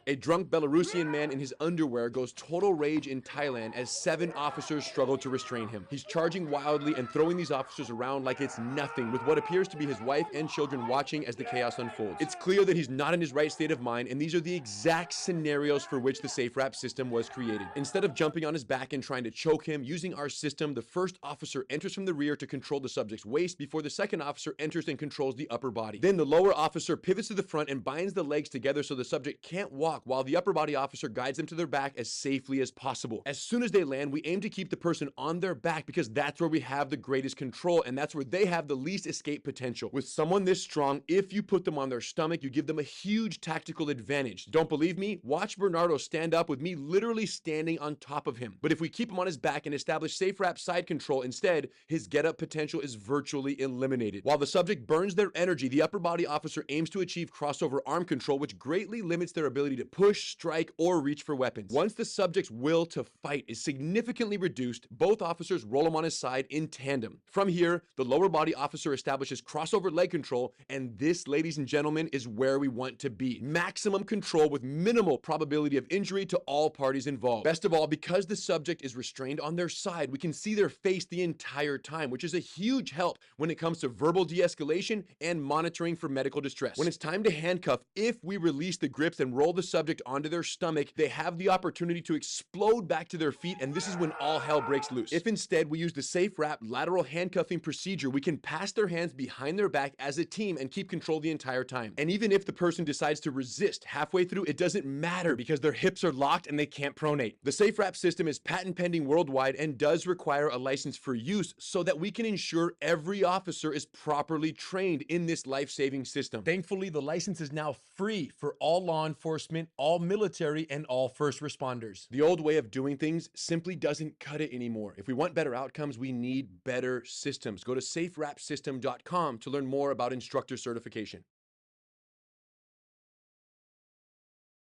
A drunk Belarusian man in his underwear goes total rage in Thailand as 7 officers struggle to restrain him. He's charging wildly and throwing these officers around like it's nothing, with what appears to be his wife and children watching as the chaos unfolds. It's clear that he's not in his right state of mind, and these are the exact scenarios for which the SafeWrap system was created. Instead of jumping on his back and trying to choke him, using our system, the first officer enters from the rear to control the subject's waist before the second officer enters and controls the upper body. Then the lower officer pivots to the front and binds the legs together so the subject can't walk, while the upper body officer guides them to their back as safely as possible. As soon as they land, we aim to keep the person on their back because that's where we have the greatest control and that's where they have the least escape potential. With someone this strong, if you put them on their stomach, you give them a huge tactical advantage. Don't believe me? Watch Bernardo stand up with me literally standing on top of him. But if we keep him on his back and establish SafeWrap side control instead, his get-up potential is virtually eliminated. While the subject burns their energy, the upper body officer aims to achieve crossover arm control, which greatly limits their ability to push, strike, or reach for weapons. Once the subject's will to fight is significantly reduced, both officers roll him on his side in tandem. From here, the lower body officer establishes crossover leg control, and this, ladies and gentlemen, is where we want to be. Maximum control with minimal probability of injury to all parties involved. Best of all, because the subject is restrained on their side, we can see their face the entire time, which is a huge help when it comes to verbal de-escalation and monitoring for medical distress. When it's time to handcuff, if we release the grips and roll the subject onto their stomach, they have the opportunity to explode back to their feet, and this is when all hell breaks loose. If instead we use the SafeWrap lateral handcuffing procedure, we can pass their hands behind their back as a team and keep control the entire time. And even if the person decides to resist halfway through, it doesn't matter because their hips are locked and they can't pronate. The SafeWrap system is patent pending worldwide and does require a license for use so that we can ensure every officer is properly trained in this life-saving system. Thankfully, the license is now free for all law enforcement, all military, and all first responders. The old way of doing things simply doesn't cut it anymore. If we want better outcomes, we need better systems. Go to SafeWrapSystem.com to learn more about instructor certification.